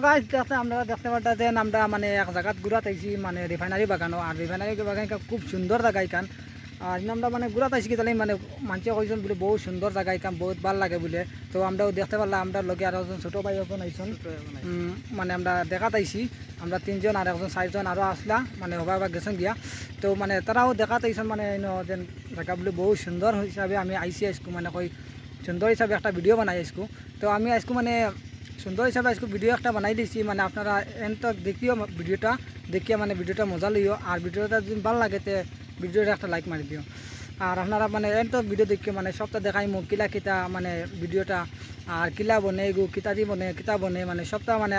guys আমরা দেখতে পারতেছেন আমরা মানে এক জায়গাত ঘুরাত আইছি মানে রিফাইনারি বাগানো আর রিফাইনারি বাগান খুব সুন্দর জায়গা এখান আর আমরা মানে ঘুরাত আইছি কি তাহলে মানে মানুষে কইছেন বলে বহুত সুন্দর জায়গা এখান বহুত ভালো লাগে বলে তো আমরাও দেখতে পারলাম আমরা লগে আর একজন ছোটো ভাই এখন আইসন মানে আমরা দেখাত আইছি আমরা তিনজন আর একজন চারজন আরও আসলা মানে হবার গেছেন গিয়া তো মানে তারাও দেখাত আইসন মানে যেন জায়গা বলে বহুত সুন্দর হিসাবে আমি আইসি আইসকু মানে কই সুন্দর হিসাবে একটা ভিডিও বানাই আইসকু তো আমি আইসকু মানে সুন্দর হিসাবে আজকে ভিডিও একটা বানাই দিয়েছি মানে আপনারা এনতো দেখিও ভিডিওটা দেখিয়ে মানে ভিডিওটা মজা লইও আর ভিডিওটা যদি ভালো লাগে তে ভিডিওটা একটা লাইক মারি দিও আর আপনারা মানে এনতো ভিডিও দেখিও মানে সবটা দেখাই মোক কিলা কিতা মানে ভিডিওটা আর কিলা বনে গু কিতা দি বনে কিতা বনে মানে সবটা মানে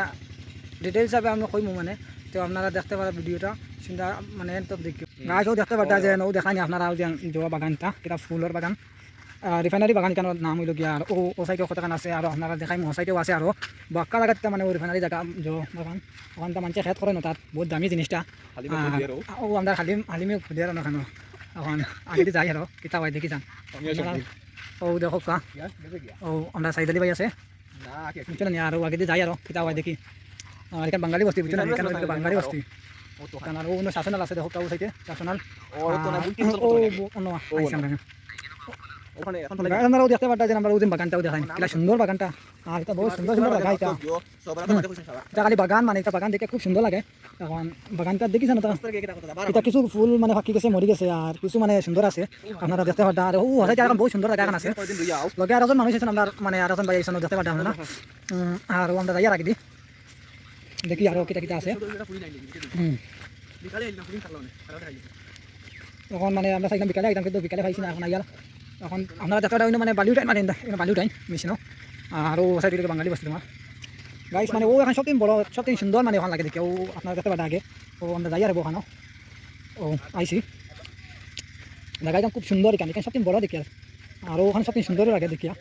ডিটেল হিসাবে আমি কইমু মানে তো আপনারা দেখতে পারেন ভিডিওটা সুন্দর মানে এনতো দেখিও গাছও দেখতে পারতা যে নৌ দেখানি আপনারা যে জবা বাগানটা কিতা ফুলের বাগান রিফাইনারি বাগান কেন নাম হইল গিয়া আর ও সাইডে কতখান আছে আর আপনারা দেখাই মো সাইডেও আছে আরও বাক্কা জায়গাতে মানে ও রিফাইনারি জায়গা যে বাগান ওখানটা মানুষে খেত করে না তার বহুত দামি জিনিসটা ও আমরা হালিমে খুঁজে আর ওখানে এখন আগে যাই আর কিতাব হয় দেখি যান ও দেখো কা ও আমরা সাইদ আলী ভাই আছে বুঝছেন না আর আগে যাই আর কিতাব হয় দেখি এখানে বাঙালি বস্তি বুঝছেন এখানে বাঙালি বস্তি আর ও অন্য শাসনাল আছে দেখো কাউ সাইডে শাসনাল ও অন্য আইসি আমরা আপনারাও দেখতে পারতেন আমরা ওই বাগানটাও দেখাই এটা সুন্দর বাগানটা আর এটা বহুত সুন্দর সুন্দর জায়গা এটা খালি বাগান মানে এটা বাগান দেখে খুব সুন্দর লাগে এখন বাগানটা দেখিছেন এটা কিছু ফুল মানে ফাঁকি গেছে মরি গেছে আর কিছু মানে সুন্দর আছে আপনারা দেখতে পারতেন আর ও এখন বহুত সুন্দর জায়গা আছে লগে আর একজন মানুষ আছেন আমরা মানে আর একজন ভাই আছেন দেখতে পারতেন না আর আমরা যাইয়া রাখি দিই দেখি আরও কিটা কিটা আছে এখন মানে আমরা চাইলাম বিকালে আইতাম কিন্তু বিকালে পাইছি না এখন আইয়ার এখন আপনারা দেখা মানে বালি উঠাই মানে বালি উঠাই মেশিনও আর ও সাইডে বাঙালি বসছিল আমার গাইস মানে ও এখন সবদিন বড় সবদিন সুন্দর মানে ওখানে লাগে দেখি ও আপনারা দেখতে পারেন আগে ও আমরা যাই আর ওখানেও ও আইসি জায়গাটা খুব সুন্দর এখানে এখানে সবদিন বড় দেখি আর ওখানে সবদিন সুন্দর লাগে দেখিয়া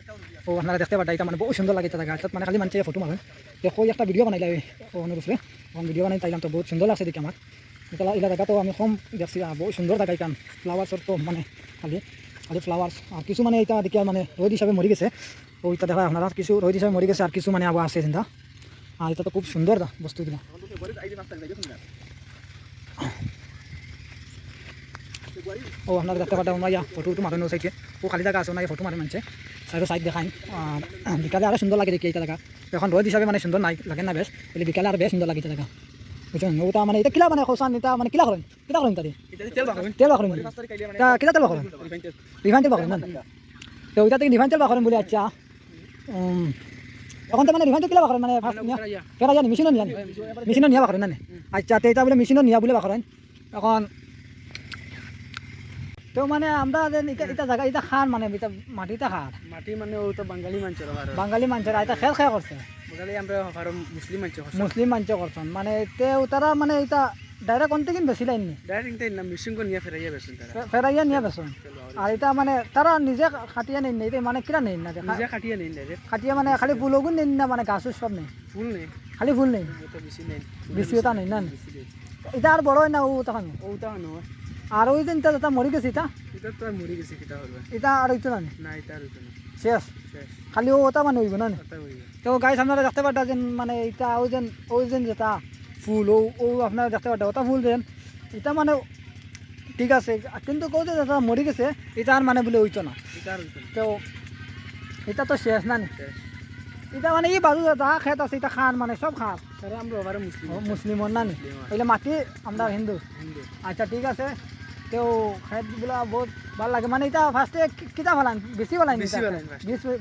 ও আপনারা দেখতে পারেন এটা মানে বহু সুন্দর লাগে জায়গা মানে খালি মানুষের ফটো মারেন দেখো একটা ভিডিও বানাইলে ও অনুরূপে তখন ভিডিও বানাই তাইলাম তো বহুত সুন্দর লাগছে দেখি আমার এটা এই জায়গা তো আমি কম দেখছি বহুত সুন্দর জায়গা এখান ফ্লাওয়ার্সর তো মানে খালি খালি ফ্লাওয়ার্স আর কিছু মানে এটা দেখি মানে রোদ হিসাবে মরি গেছে ওইটা দেখা আপনারা কিছু রোদ হিসাবে মরি গেছে আর কিছু মানে আবার আছে চিন্তা আর এটা তো খুব সুন্দর বস্তুগুলো ও আপনারা দেখতে পারেন আমরা ফটো উঠো মারেন সাইডে ও খালি জায়গা আছে না ফটো মারে মানছে সাইড দেখাই আর বিকালে আরও সুন্দর লাগে দেখি এটা জায়গা এখন রোদ হিসাবে মানে সুন্দর নাই লাগে না বেশ বলে বিকালে আর বেশ সুন্দর লাগে এটা জায়গা বুঝছেন ওটা মানে এটা কিলা মানে খোসান এটা মানে কিলা করেন তাদের তেল বাকরেন কিলা তেল বাকরেন রিফাইন তেল বাকরেন না তো ওইটা থেকে রিফাইন তেল বাকরেন বলে আচ্ছা এখন তো মানে রিফাইন তেল কিলা বাকরেন মানে ফেরা জানি মেশিনও নিয়া বাকরেন না আচ্ছা তো এটা বলে মেশিনও নিয়া বলে বাকরেন এখন তো মানে আমরা এটা জায়গা এটা খান মানে এটা মাটিটা খার মাটি মানে ও তো বাঙালি মানুষের এটা খেল খেয়া করছে আমরা মুসলিম মানুষ করছেন মানে তারা মানে এটা ডাইরেক্ট অন্তে কিন বেশি লাইন ফেরাইয়া নিয়ে বেসন আর এটা মানে তারা নিজে খাটিয়া নেই এটা মানে কিরা নেই না খাটিয়া মানে খালি ফুলগুন নেই না মানে গাছ সব নেই ফুল নেই খালি ফুল নেই বেশি এটা নেই না এটা আর বড় হয় না ও তখন আর ওই দিন এটা মরি গেছে এটা আর হইতো না শেষ খালি ওটা মানে হইব না তো গাইস আপনারা দেখতে পারতেন মানে এটা ওই যেন যেটা ফুল ও আপনারা দেখতে পারতেন ওটা ফুল দেন এটা মানে ঠিক আছে কিন্তু কৌ যে যেটা মরি গেছে এটা আর মানে বলে হইতো না তো এটা তো শেষ না এটা মানে এই বাজু যা খেত আছে এটা খান মানে সব খান আমরা মুসলিমর না ওইলে মাটি আমরা হিন্দু আচ্ছা ঠিক আছে তো খেতগুলা বহুত ভালো লাগে মানে এটা ফার্স্টে কিতা ফেলান বেশি ফেলাইন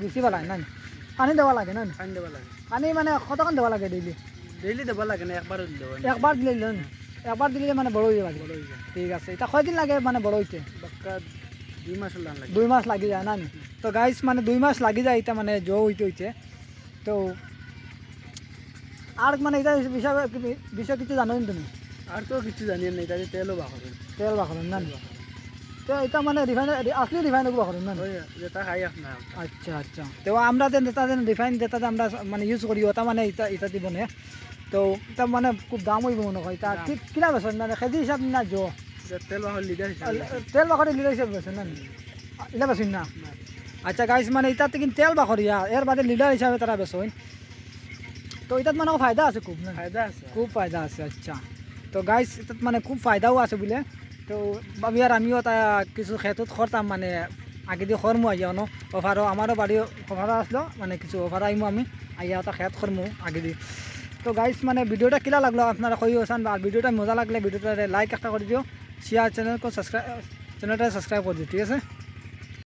বেশি ফেলাইন না পানি দেওয়া লাগে না পানি মানে কতক্ষণ দেওয়া লাগে ডেইলি দেওয়া লাগে না একবার দিলে মানে বড় হয়ে যাবে ঠিক আছে এটা কয়দিন লাগে মানে বড় হইতে 2 মাস লাগি যায় না তো গাইস মানে 2 মাস লাগি যায় এটা মানে জো হইতে তো আর মানে এটা বিষয় কিছু জানো তুমি আর তো কিছু জানি না এটা তেল বাকরেন না তো এটা মানে আসলে রিফাইন বাকরেন না যেটা খাই আপনার আচ্ছা তো আমরা রিফাইন যেটা আমরা মানে ইউজ করি ওটা মানে এটা দিব না তো এটা মানে খুব দাম হইব মনে হয় তা কিনা বেছেন মানে কেজি হিসাব না জো তেল বাকরি লিটার হিসাব বেছেন না এটা বেছেন না আচ্ছা গাইস মানে এটা কিন্তু তেল বাকরিয়া এর বাদে লিটার হিসাবে তারা বেছেন তো এটাত মানে ফায়দা আছে খুব না ফায়দা আছে খুব ফায়দা আছে আচ্ছা তো গাইস এটাত মানে খুব ফায়দাও আছে বলে তো ভাবি আর আমিও তা কিছু ক্ষেত্ৰত খরতাম মানে আগে দিয়ে খরমু আইয়া ন অফারও আমারও বাড়ি অফার আসলো মানে কিছু অফার আইমু আমি আইয়া ওটা খেত খরমু আগে দিয়ে তো গাইস মানে ভিডিওটা কিলা লাগলো আপনারা কই আছেন আর ভিডিওটা মজা লাগলে ভিডিওটা লাইক একটা করে দিও শেয়ার চ্যানেলটা সাবস্ক্রাইব করে দিও ঠিক আছে